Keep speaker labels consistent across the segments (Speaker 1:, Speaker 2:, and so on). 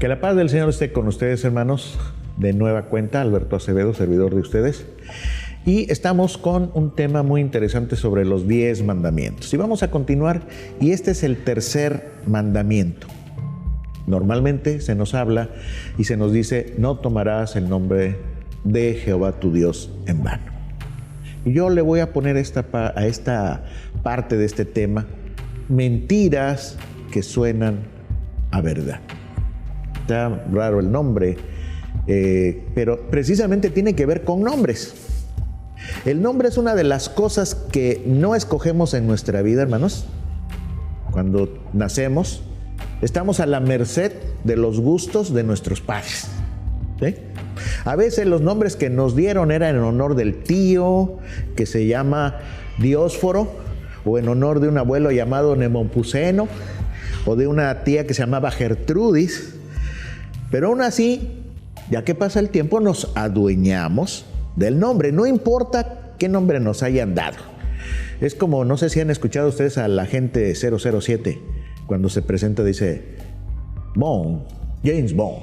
Speaker 1: Que la paz del Señor esté con ustedes, hermanos. De nueva cuenta, Alberto Acevedo, servidor de ustedes. Y estamos con un tema muy interesante sobre los 10 mandamientos. Y vamos a continuar, y este es el tercer mandamiento. Normalmente se nos habla y se nos dice, no tomarás el nombre de Jehová tu Dios en vano. Y yo le voy a poner a esta parte de este tema, mentiras que suenan a verdad. Está raro el nombre, pero precisamente tiene que ver con nombres. El nombre es una de las cosas que no escogemos en nuestra vida, hermanos. Cuando nacemos, estamos a la merced de los gustos de nuestros padres, ¿sí? A veces los nombres que nos dieron eran en honor del tío, que se llama Diosforo, o en honor de un abuelo llamado Nemopuceno, o de una tía que se llamaba Gertrudis. Pero aún así, ya que pasa el tiempo, nos adueñamos del nombre. No importa qué nombre nos hayan dado. Es como, no sé si han escuchado ustedes a la agente 007, cuando se presenta dice, Bond, James Bond.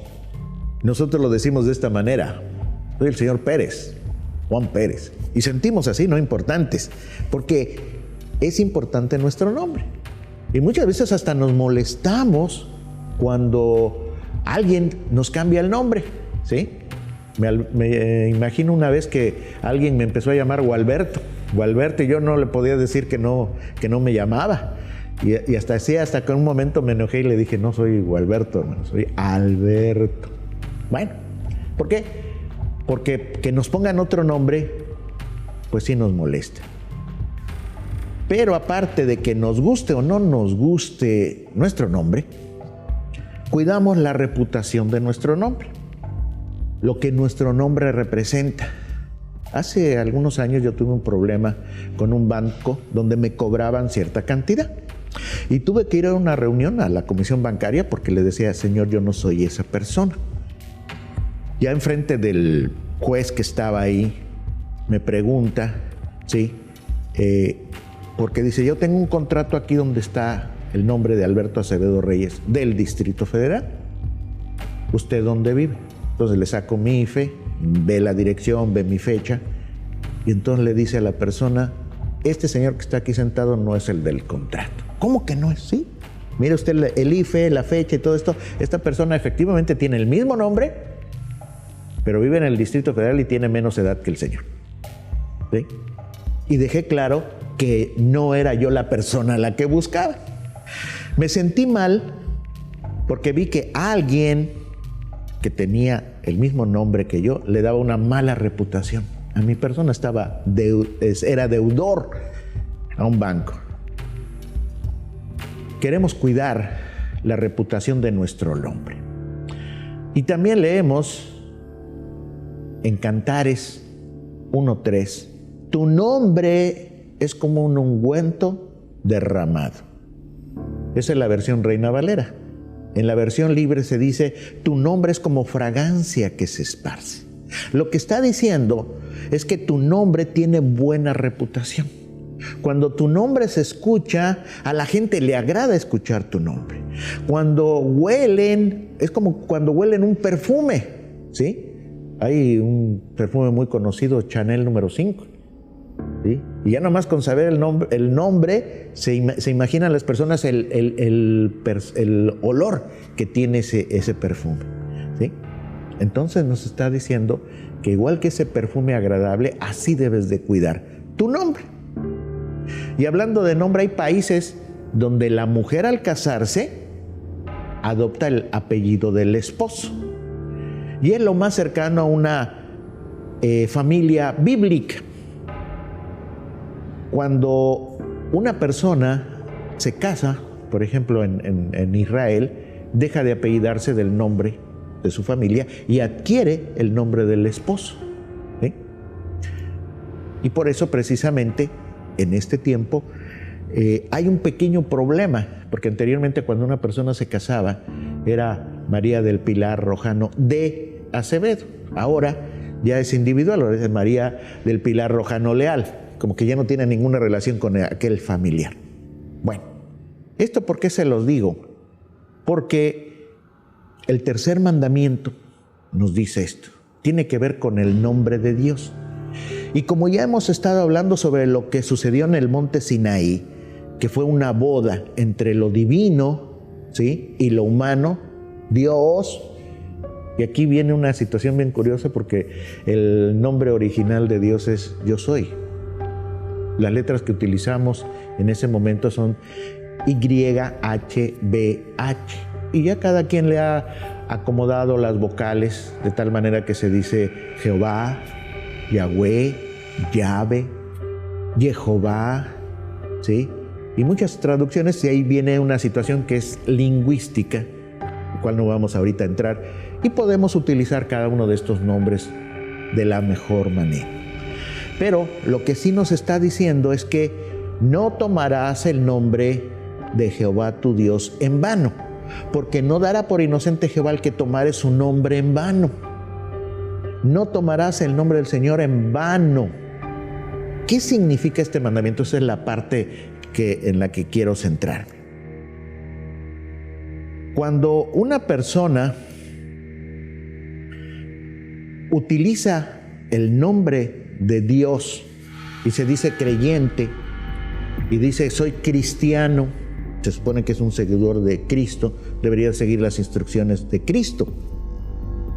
Speaker 1: Nosotros lo decimos de esta manera, soy el señor Pérez, Juan Pérez. Y sentimos así, no importantes, porque es importante nuestro nombre. Y muchas veces hasta nos molestamos cuando alguien nos cambia el nombre, ¿sí? Me imagino una vez que alguien me empezó a llamar Gualberto, y yo no le podía decir que no me llamaba. Y hasta que en un momento me enojé y le dije, no soy Gualberto, hermano, soy Alberto. Bueno, ¿por qué? Porque que nos pongan otro nombre, pues sí nos molesta. Pero aparte de que nos guste o no nos guste nuestro nombre, cuidamos la reputación de nuestro nombre, lo que nuestro nombre representa. Hace algunos años yo tuve un problema con un banco donde me cobraban cierta cantidad y tuve que ir a una reunión a la comisión bancaria porque le decía, señor, yo no soy esa persona. Ya enfrente del juez que estaba ahí me pregunta, ¿sí? Porque dice, yo tengo un contrato aquí donde está el nombre de Alberto Acevedo Reyes del Distrito Federal. ¿Usted dónde vive? Entonces le saco mi IFE, ve la dirección, ve mi fecha, y entonces le dice a la persona, este señor que está aquí sentado no es el del contrato. ¿Cómo que no es? Sí. Mire usted el IFE, la fecha y todo esto. Esta persona efectivamente tiene el mismo nombre, pero vive en el Distrito Federal y tiene menos edad que el señor, ¿sí? Y dejé claro que no era yo la persona a la que buscaba. Me sentí mal porque vi que alguien que tenía el mismo nombre que yo le daba una mala reputación. A mi persona era deudor a un banco. Queremos cuidar la reputación de nuestro nombre. Y también leemos en Cantares 1:3, tu nombre es como un ungüento derramado. Esa es la versión Reina Valera. En la versión libre se dice, tu nombre es como fragancia que se esparce. Lo que está diciendo es que tu nombre tiene buena reputación. Cuando tu nombre se escucha, a la gente le agrada escuchar tu nombre. Cuando huelen, es como cuando huelen un perfume, ¿sí? Hay un perfume muy conocido, Chanel número 5. ¿Sí? Y ya nomás con saber el nombre se imaginan las personas el olor que tiene ese perfume, ¿sí? Entonces nos está diciendo que igual que ese perfume agradable, así debes de cuidar tu nombre. Y hablando de nombre, hay países donde la mujer al casarse adopta el apellido del esposo. Y es lo más cercano a una familia bíblica. Cuando una persona se casa, por ejemplo en Israel, deja de apellidarse del nombre de su familia y adquiere el nombre del esposo, ¿sí? Y por eso precisamente en este tiempo hay un pequeño problema, porque anteriormente cuando una persona se casaba era María del Pilar Rojano de Acevedo. Ahora ya es individual, ahora es María del Pilar Rojano Leal, como que ya no tiene ninguna relación con aquel familiar. Bueno, ¿esto por qué se los digo? Porque El tercer mandamiento nos dice esto. Tiene que ver con el nombre de Dios. Y como ya hemos estado hablando sobre lo que sucedió en el monte Sinaí, que fue una boda entre lo divino, ¿sí?, y lo humano, Dios. Y aquí viene una situación bien curiosa porque el nombre original de Dios es Yo Soy. Las letras que utilizamos en ese momento son YHBH. Y ya cada quien le ha acomodado las vocales de tal manera que se dice Jehová, Yahweh, Yahvé, Jehová, ¿sí? Y muchas traducciones, y ahí viene una situación que es lingüística, la cual no vamos ahorita a entrar, y podemos utilizar cada uno de estos nombres de la mejor manera. Pero lo que sí nos está diciendo es que no tomarás el nombre de Jehová tu Dios en vano, porque no dará por inocente Jehová el que tomare su nombre en vano. No tomarás el nombre del Señor en vano. ¿Qué significa este mandamiento? Esa es la parte en la que quiero centrarme. Cuando una persona utiliza el nombre de Dios y se dice creyente y dice soy cristiano, se supone que es un seguidor de Cristo, debería seguir las instrucciones de Cristo.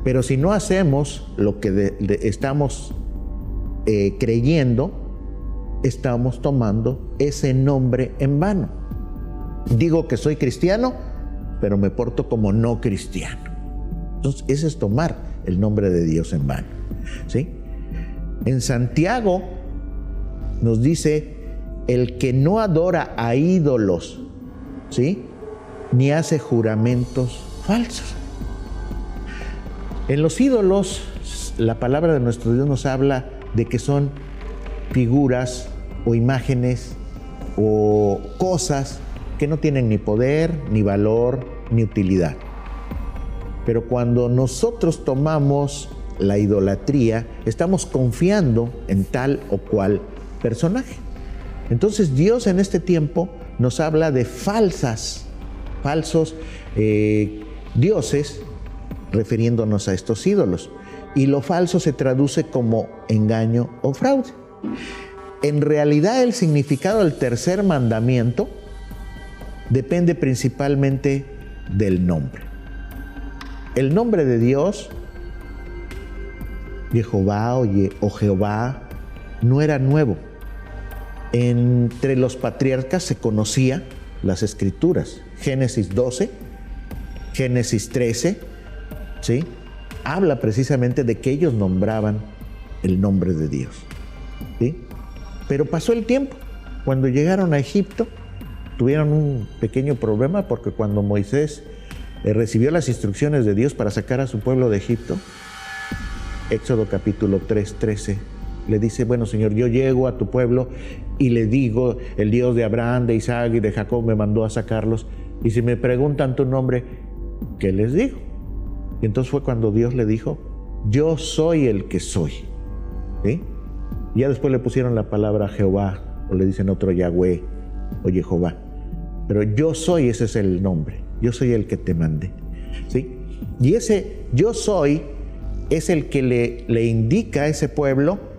Speaker 1: Pero si no hacemos lo que estamos creyendo, estamos tomando ese nombre en vano. Digo que soy cristiano, pero me porto como no cristiano. Entonces, ese es tomar el nombre de Dios en vano, ¿sí? En Santiago nos dice, el que no adora a ídolos, ¿sí?, ni hace juramentos falsos. En los ídolos, la palabra de nuestro Dios nos habla de que son figuras o imágenes o cosas que no tienen ni poder, ni valor, ni utilidad. Pero cuando nosotros tomamos la idolatría, estamos confiando en tal o cual personaje. Entonces Dios en este tiempo nos habla de falsos dioses, refiriéndonos a estos ídolos. Y lo falso se traduce como engaño o fraude. En realidad el significado del tercer mandamiento depende principalmente del nombre. El nombre de Dios, Jehová o Jehová, no era nuevo. Entre los patriarcas se conocía las escrituras. Génesis 12, Génesis 13, ¿sí?, habla precisamente de que ellos nombraban el nombre de Dios, ¿sí? Pero pasó el tiempo. Cuando llegaron a Egipto, tuvieron un pequeño problema porque cuando Moisés recibió las instrucciones de Dios para sacar a su pueblo de Egipto, Éxodo capítulo 3, 13, le dice, bueno, Señor, yo llego a tu pueblo y le digo, el Dios de Abraham, de Isaac y de Jacob me mandó a sacarlos, y si me preguntan tu nombre, ¿qué les digo? Y entonces fue cuando Dios le dijo, yo soy el que soy, ¿sí? Y ya después le pusieron la palabra Jehová, o le dicen otro Yahweh o Jehová. Pero yo soy, ese es el nombre. Yo soy el que te mandé, ¿sí? Y ese yo soy es el que le indica a ese pueblo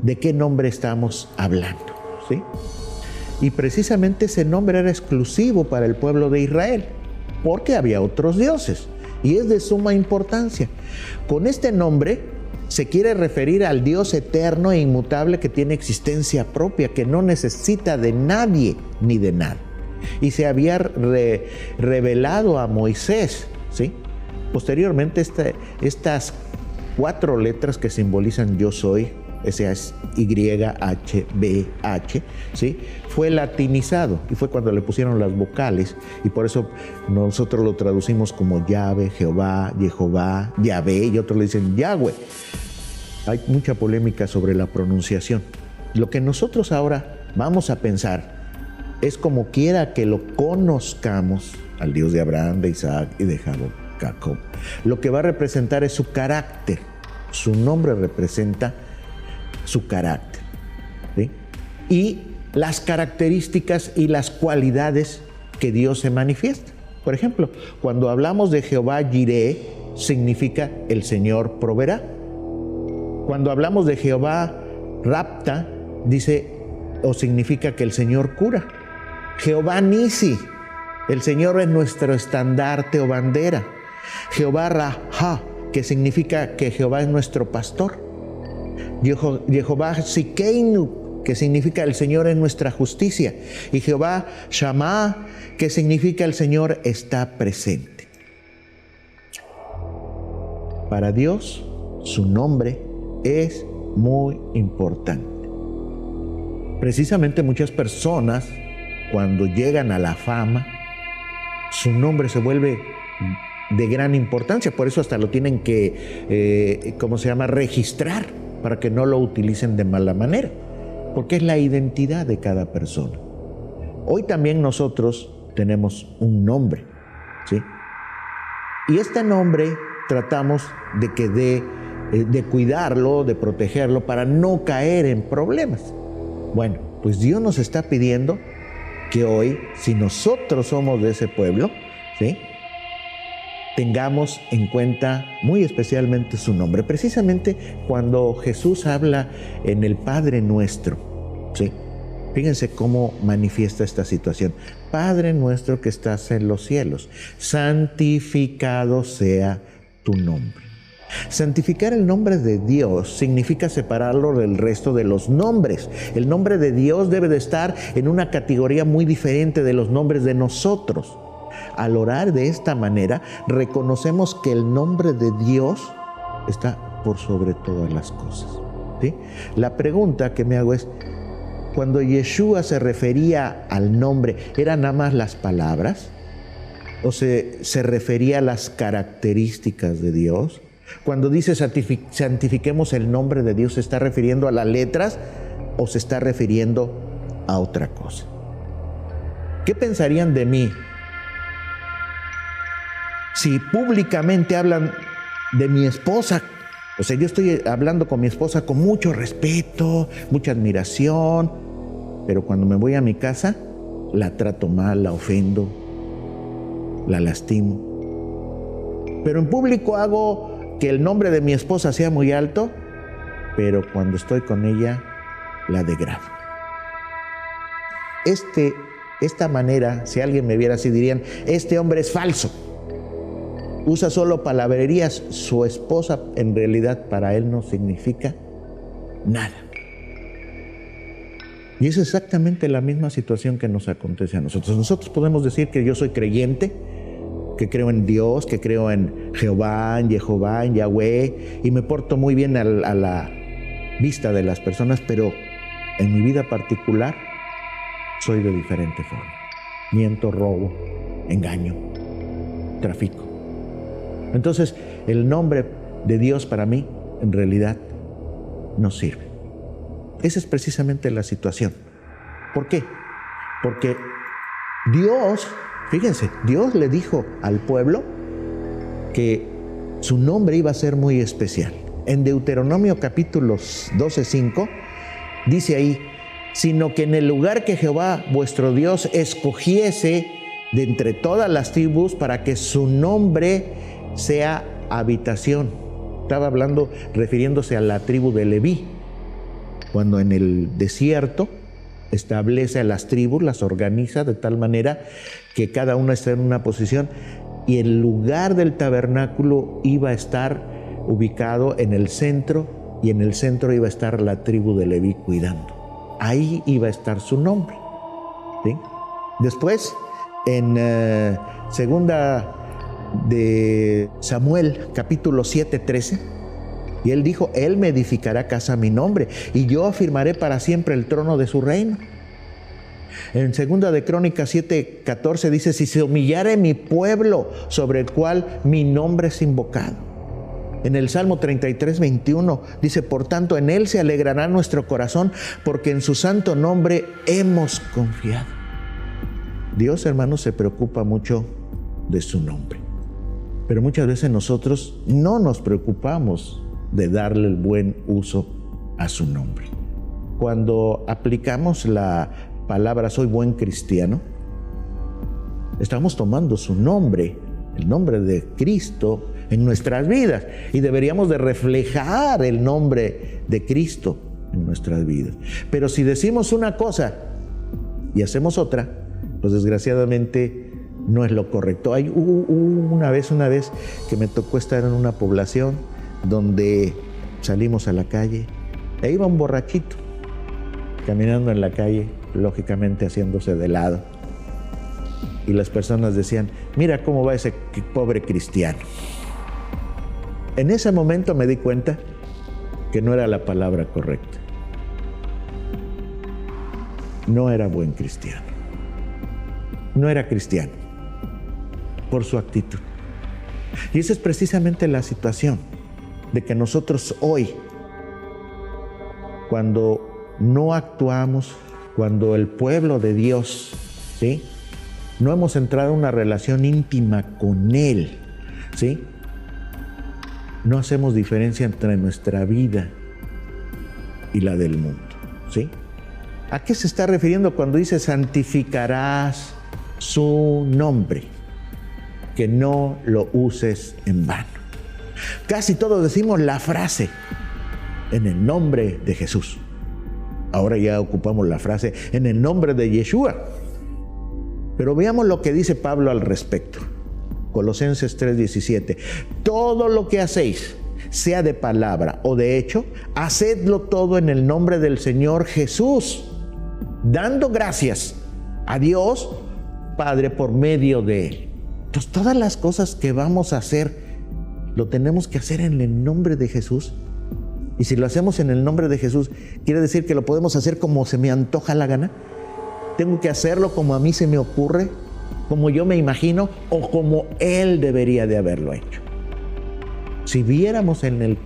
Speaker 1: de qué nombre estamos hablando, ¿sí? Y precisamente ese nombre era exclusivo para el pueblo de Israel, porque había otros dioses, y es de suma importancia. Con este nombre se quiere referir al Dios eterno e inmutable que tiene existencia propia, que no necesita de nadie ni de nada. Y se había revelado a Moisés, ¿sí? Posteriormente estas 4 letras que simbolizan yo soy, ese es YHBH, ¿sí?, fue latinizado y fue cuando le pusieron las vocales, y por eso nosotros lo traducimos como Yahvé, Jehová, Jehová, Yahvé, y otros le dicen Yahweh. Hay mucha polémica sobre la pronunciación. Lo que nosotros ahora vamos a pensar es, como quiera que lo conozcamos, al Dios de Abraham, de Isaac y de Jacob, lo que va a representar es su carácter. Su nombre representa su carácter, ¿sí?, y las características y las cualidades que Dios se manifiesta. Por ejemplo, cuando hablamos de Jehová Jireh, significa el Señor proveerá. Cuando hablamos de Jehová Rapta, dice o significa que el Señor cura. Jehová Nisi, el Señor es nuestro estandarte o bandera. Jehová Raha, que significa que Jehová es nuestro pastor. Jehová Sikeinu, que significa el Señor es nuestra justicia. Y Jehová Shammah, que significa el Señor está presente. Para Dios, su nombre es muy importante. Precisamente muchas personas, cuando llegan a la fama, su nombre se vuelve de gran importancia. Por eso hasta lo tienen que, registrar, para que no lo utilicen de mala manera, porque es la identidad de cada persona. Hoy también nosotros tenemos un nombre, ¿sí? Y este nombre tratamos de cuidarlo, de protegerlo, para no caer en problemas. Bueno, pues Dios nos está pidiendo que hoy, si nosotros somos de ese pueblo, ¿sí?, tengamos en cuenta muy especialmente su nombre. Precisamente cuando Jesús habla en el Padre Nuestro, ¿sí?, fíjense cómo manifiesta esta situación. Padre nuestro que estás en los cielos, santificado sea tu nombre. Santificar el nombre de Dios significa separarlo del resto de los nombres. El nombre de Dios debe de estar en una categoría muy diferente de los nombres de nosotros. Al orar de esta manera, reconocemos que el nombre de Dios está por sobre todas las cosas, ¿sí? La pregunta que me hago es, cuando Yeshua se refería al nombre, ¿eran nada más las palabras? ¿O se refería a las características de Dios? Cuando dice santifiquemos el nombre de Dios, ¿se está refiriendo a las letras o se está refiriendo a otra cosa? ¿Qué pensarían de mí si públicamente hablan de mi esposa? O sea, yo estoy hablando con mi esposa con mucho respeto, mucha admiración, pero cuando me voy a mi casa, la trato mal, la ofendo, la lastimo. Pero en público hago que el nombre de mi esposa sea muy alto, pero cuando estoy con ella, la degrado. Esta manera, si alguien me viera así, dirían, este hombre es falso. Usa solo palabrerías. Su esposa, en realidad, para él no significa nada. Y es exactamente la misma situación que nos acontece a nosotros. Nosotros podemos decir que yo soy creyente, que creo en Dios, que creo en Jehová, en Jehová, en Yahweh, y me porto muy bien a la vista de las personas, pero en mi vida particular soy de diferente forma. Miento, robo, engaño, trafico. Entonces, el nombre de Dios para mí, en realidad, no sirve. Esa es precisamente la situación. ¿Por qué? Porque Dios, fíjense, Dios le dijo al pueblo que su nombre iba a ser muy especial. En Deuteronomio capítulo 12:5 dice ahí, sino que en el lugar que Jehová vuestro Dios escogiese de entre todas las tribus para que su nombre sea habitación. Estaba hablando, refiriéndose a la tribu de Leví, cuando en el desierto establece a las tribus, las organiza de tal manera que cada una está en una posición, y el lugar del tabernáculo iba a estar ubicado en el centro, y en el centro iba a estar la tribu de Leví cuidando. Ahí iba a estar su nombre, ¿sí? Después, en segunda de Samuel, capítulo 7:13, y él dijo, él me edificará casa a mi nombre, y yo afirmaré para siempre el trono de su reino. En segunda de Crónicas 7:14 dice, si se humillare mi pueblo sobre el cual mi nombre es invocado. En el Salmo 33:21 dice, por tanto en él se alegrará nuestro corazón, porque en su santo nombre hemos confiado. Dios, hermanos, se preocupa mucho de su nombre. Pero muchas veces nosotros no nos preocupamos de darle el buen uso a su nombre. Cuando aplicamos la palabra soy buen cristiano, Estamos tomando su nombre, el nombre de Cristo, en nuestras vidas, y deberíamos de reflejar el nombre de Cristo en nuestras vidas. Pero si decimos una cosa y hacemos otra, pues desgraciadamente no es lo correcto. Hubo una vez que me tocó estar en una población donde salimos a la calle e iba un borrachito caminando en la calle, lógicamente haciéndose de lado. Y las personas decían, mira cómo va ese pobre cristiano. En ese momento me di cuenta que no era la palabra correcta. No era buen cristiano. No era cristiano por su actitud. Y esa es precisamente la situación de que nosotros hoy, cuando no actuamos, cuando el pueblo de Dios, ¿sí?, no hemos entrado en una relación íntima con Él, ¿sí?, no hacemos diferencia entre nuestra vida y la del mundo, ¿sí? ¿A qué se está refiriendo cuando dice santificarás su nombre? Que no lo uses en vano. Casi todos decimos la frase en el nombre de Jesús. Ahora ya ocupamos la frase en el nombre de Yeshua. Pero veamos lo que dice Pablo al respecto. Colosenses 3:17. Todo lo que hacéis, sea de palabra o de hecho, hacedlo todo en el nombre del Señor Jesús, dando gracias a Dios Padre por medio de Él. Entonces, todas las cosas que vamos a hacer, lo tenemos que hacer en el nombre de Jesús. Y si lo hacemos en el nombre de Jesús, ¿quiere decir que lo podemos hacer como se me antoja la gana? ¿Tengo que hacerlo como a mí se me ocurre, como yo me imagino, o como Él debería de haberlo hecho? Si viéramos en el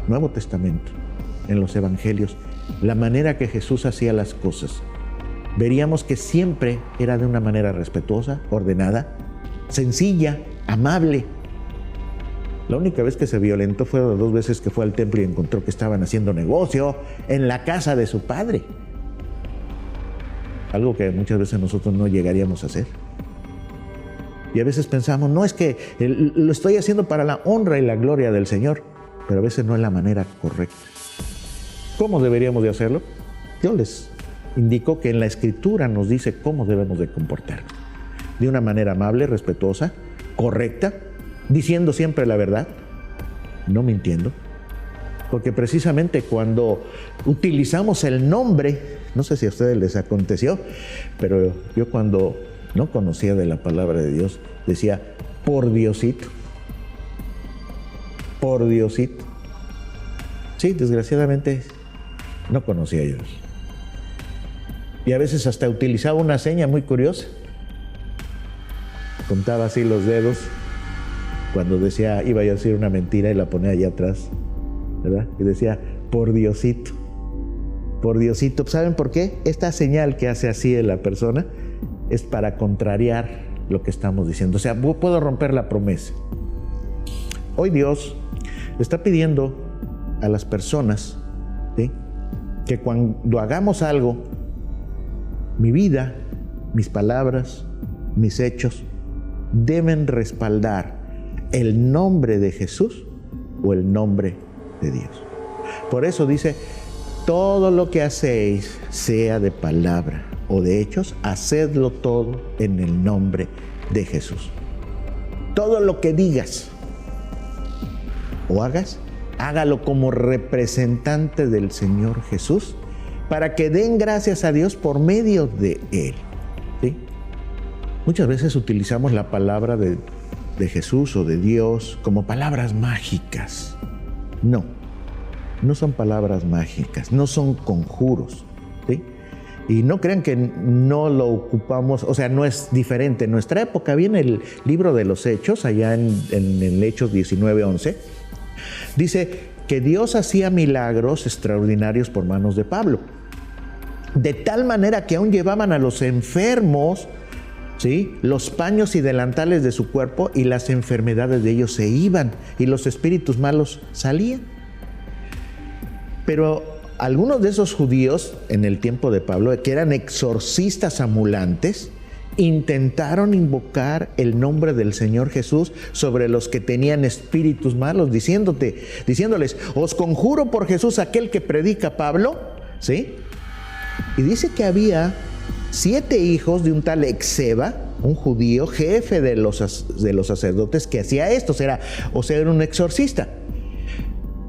Speaker 1: Nuevo Testamento, en los Evangelios, la manera que Jesús hacía las cosas, veríamos que siempre era de una manera respetuosa, ordenada, sencilla, amable. La única vez que se violentó fue 2 veces que fue al templo y encontró que estaban haciendo negocio en la casa de su padre. Algo que muchas veces nosotros no llegaríamos a hacer. Y a veces pensamos, no, es que lo estoy haciendo para la honra y la gloria del Señor, pero a veces no es la manera correcta. ¿Cómo deberíamos de hacerlo? Yo les indico que en la Escritura nos dice cómo debemos de comportarnos. De una manera amable, respetuosa, correcta, diciendo siempre la verdad, no mintiendo. Porque precisamente cuando utilizamos el nombre, no sé si a ustedes les aconteció, pero yo cuando no conocía de la palabra de Dios, decía, por Diosito. Por Diosito. Sí, desgraciadamente no conocía a Dios. Y a veces hasta utilizaba una seña muy curiosa. Contaba así los dedos cuando decía, iba yo a decir una mentira y la ponía allá atrás, ¿verdad? Y decía, por Diosito. Por Diosito. ¿Saben por qué? Esta señal que hace así la persona es para contrariar lo que estamos diciendo. O sea, puedo romper la promesa. Hoy Dios está pidiendo a las personas, ¿sí?, que cuando hagamos algo, mi vida, mis palabras, mis hechos, deben respaldar el nombre de Jesús o el nombre de Dios. Por eso dice, todo lo que hacéis, sea de palabra o de hechos, hacedlo todo en el nombre de Jesús. Todo lo que digas o hagas, hágalo como representante del Señor Jesús, para que den gracias a Dios por medio de Él, ¿sí? Muchas veces utilizamos la palabra de Jesús o de Dios como palabras mágicas. No, no son palabras mágicas, no son conjuros, ¿sí? Y no crean que no lo ocupamos, o sea, no es diferente. En nuestra época viene el libro de los Hechos, allá en el Hechos 19:11, dice que Dios hacía milagros extraordinarios por manos de Pablo, de tal manera que aún llevaban a los enfermos, ¿sí?, los paños y delantales de su cuerpo, y las enfermedades de ellos se iban y los espíritus malos salían. Pero algunos de esos judíos en el tiempo de Pablo, que eran exorcistas ambulantes, intentaron invocar el nombre del Señor Jesús sobre los que tenían espíritus malos, diciéndoles, os conjuro por Jesús, aquel que predica Pablo, ¿sí? Y dice que había 7 hijos de un tal Exeba, un judío, jefe de los sacerdotes, que hacía esto, era un exorcista.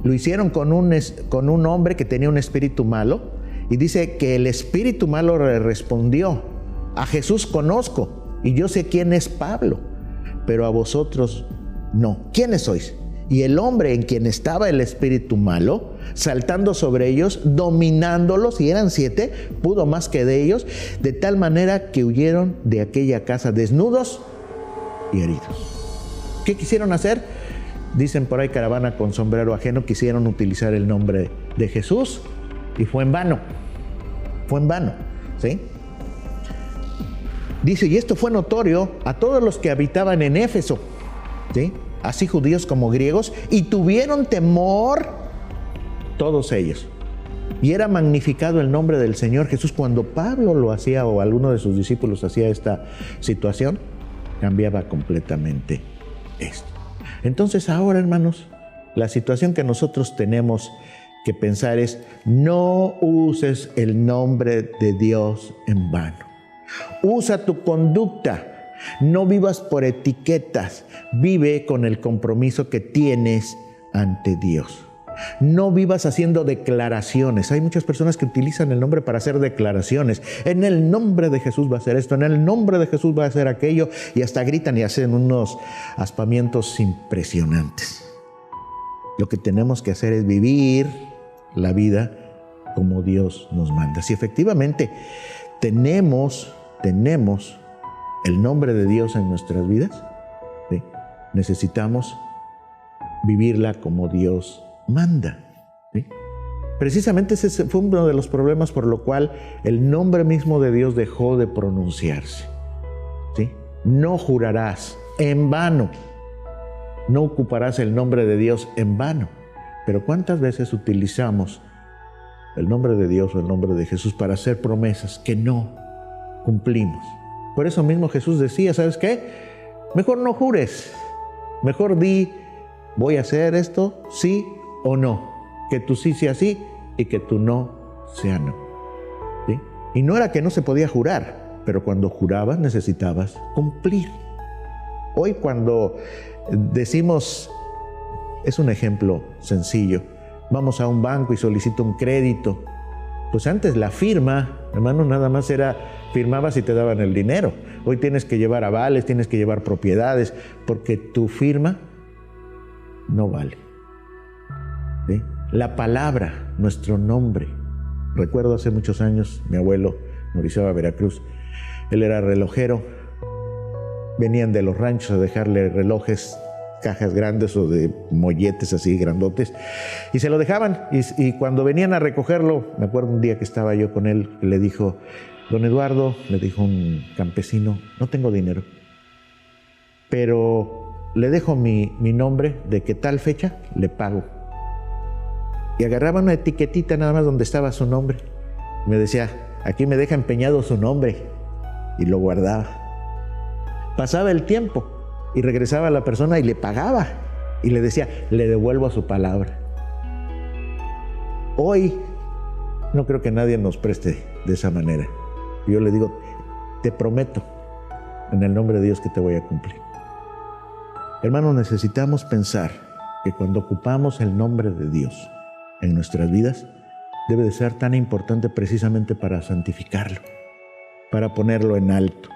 Speaker 1: Lo hicieron con un hombre que tenía un espíritu malo, y dice que el espíritu malo le respondió, a Jesús conozco, y yo sé quién es Pablo, pero a vosotros no. ¿Quiénes sois? Y el hombre en quien estaba el espíritu malo, saltando sobre ellos, dominándolos, y eran 7, pudo más que de ellos, de tal manera que huyeron de aquella casa desnudos y heridos. ¿Qué quisieron hacer? Dicen por ahí, caravana con sombrero ajeno, quisieron utilizar el nombre de Jesús, y fue en vano, ¿sí? Dice, y esto fue notorio a todos los que habitaban en Éfeso, ¿sí? Así judíos como griegos, y tuvieron temor todos ellos. Y era magnificado el nombre del Señor Jesús. Cuando Pablo lo hacía, o alguno de sus discípulos hacía esta situación, cambiaba completamente esto. Entonces ahora, hermanos, la situación que nosotros tenemos que pensar es, no uses el nombre de Dios en vano. Usa tu conducta, no vivas por etiquetas, vive con el compromiso que tienes ante Dios. No vivas haciendo declaraciones. Hay muchas personas que utilizan el nombre para hacer declaraciones. En el nombre de Jesús va a hacer esto, en el nombre de Jesús va a hacer aquello, y hasta gritan y hacen unos aspamientos impresionantes. Lo que tenemos que hacer es vivir la vida como Dios nos manda. Si efectivamente tenemos el nombre de Dios en nuestras vidas, ¿sí? Necesitamos vivirla como Dios manda, ¿sí? Precisamente ese fue uno de los problemas por lo cual el nombre mismo de Dios dejó de pronunciarse, ¿sí? No jurarás en vano, no ocuparás el nombre de Dios en vano. Pero ¿cuántas veces utilizamos el nombre de Dios o el nombre de Jesús para hacer promesas que no cumplimos? Por eso mismo Jesús decía, ¿sabes qué? Mejor no jures, mejor di, voy a hacer esto, sí o no. Que tu sí sea sí y que tu no sea no, ¿sí? Y no era que no se podía jurar, pero cuando jurabas necesitabas cumplir. Hoy cuando decimos, es un ejemplo sencillo, vamos a un banco y solicito un crédito. Pues antes la firma, hermano, nada más era, firmabas y te daban el dinero. Hoy tienes que llevar avales, tienes que llevar propiedades, porque tu firma no vale, ¿sí? La palabra, nuestro nombre. Recuerdo hace muchos años, mi abuelo, Mauricio Veracruz, él era relojero. Venían de los ranchos a dejarle relojes, cajas grandes o de molletes así grandotes, y se lo dejaban, y cuando venían a recogerlo, me acuerdo un día que estaba yo con él, le dijo, don Eduardo, le dijo un campesino, no tengo dinero, pero le dejo mi nombre, de que tal fecha le pago. Y agarraba una etiquetita nada más donde estaba su nombre, me decía, aquí me deja empeñado su nombre, y lo guardaba. Pasaba el tiempo y regresaba la persona y le pagaba y le decía, le devuelvo a su palabra. Hoy no creo que nadie nos preste de esa manera. Yo le digo, te prometo en el nombre de Dios que te voy a cumplir. Hermanos, necesitamos pensar que cuando ocupamos el nombre de Dios en nuestras vidas, debe de ser tan importante precisamente para santificarlo, para ponerlo en alto,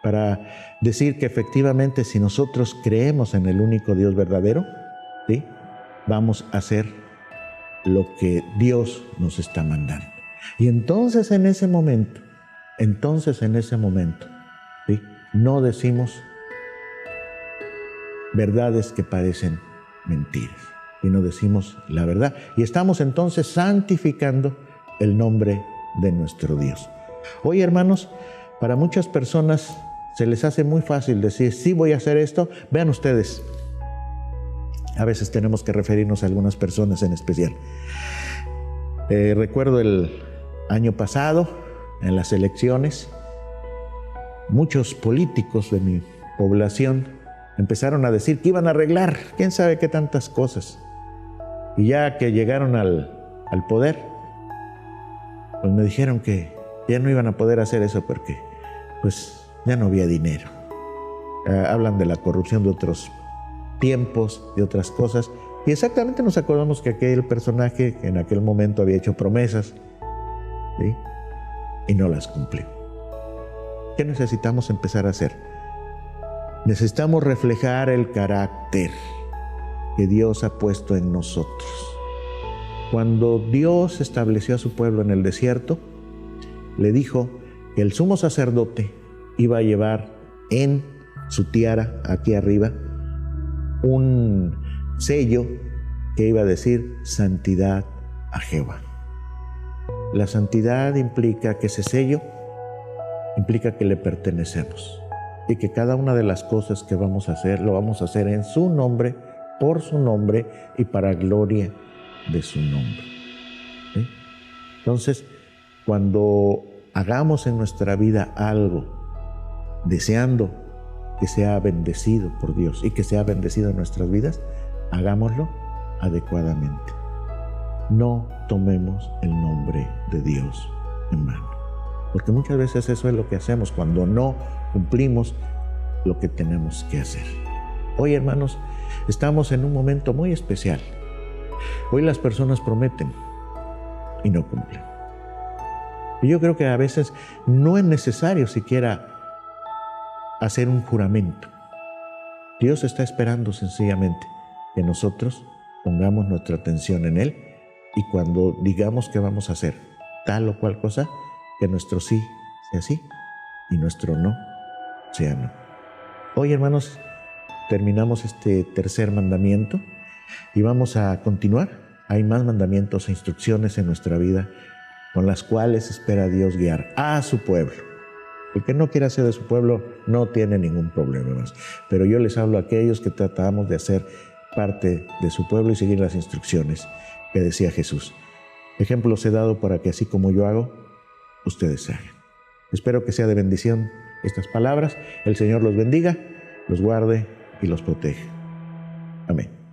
Speaker 1: para decir que efectivamente si nosotros creemos en el único Dios verdadero, ¿sí?, vamos a hacer lo que Dios nos está mandando. Y entonces en ese momento, ¿sí?, no decimos verdades que parecen mentiras, sino decimos la verdad. Y estamos entonces santificando el nombre de nuestro Dios. Hoy, hermanos, para muchas personas se les hace muy fácil decir, sí, voy a hacer esto. Vean ustedes, a veces tenemos que referirnos a algunas personas en especial. Recuerdo el año pasado, en las elecciones, muchos políticos de mi población empezaron a decir que iban a arreglar quién sabe qué tantas cosas. Y ya que llegaron al poder, pues me dijeron que ya no iban a poder hacer eso porque pues ya no había dinero. Hablan de la corrupción de otros tiempos, de otras cosas. Y exactamente nos acordamos que aquel personaje que en aquel momento había hecho promesas, ¿sí?, y no las cumplió. ¿Qué necesitamos empezar a hacer? Necesitamos reflejar el carácter que Dios ha puesto en nosotros. Cuando Dios estableció a su pueblo en el desierto, le dijo que el sumo sacerdote iba a llevar en su tiara, aquí arriba, un sello que iba a decir santidad a Jehová. La santidad implica que ese sello implica que le pertenecemos y que cada una de las cosas que vamos a hacer, lo vamos a hacer en su nombre, por su nombre y para gloria de su nombre. ¿Sí? Entonces, cuando hagamos en nuestra vida algo deseando que sea bendecido por Dios y que sea bendecido en nuestras vidas, hagámoslo adecuadamente. No tomemos el nombre de Dios en vano, porque muchas veces eso es lo que hacemos cuando no cumplimos lo que tenemos que hacer. Hoy, hermanos, estamos en un momento muy especial. Hoy las personas prometen y no cumplen. Y yo creo que a veces no es necesario siquiera hacer un juramento. Dios está esperando sencillamente que nosotros pongamos nuestra atención en Él y cuando digamos que vamos a hacer tal o cual cosa, que nuestro sí sea sí y nuestro no sea no. Hoy, hermanos, terminamos este tercer mandamiento y vamos a continuar. Hay más mandamientos e instrucciones en nuestra vida con las cuales espera Dios guiar a su pueblo. El que no quiera ser de su pueblo no tiene ningún problema más. Pero yo les hablo a aquellos que tratamos de hacer parte de su pueblo y seguir las instrucciones que decía Jesús. Ejemplos he dado para que así como yo hago, ustedes se hagan. Espero que sea de bendición estas palabras. El Señor los bendiga, los guarde y los proteja. Amén.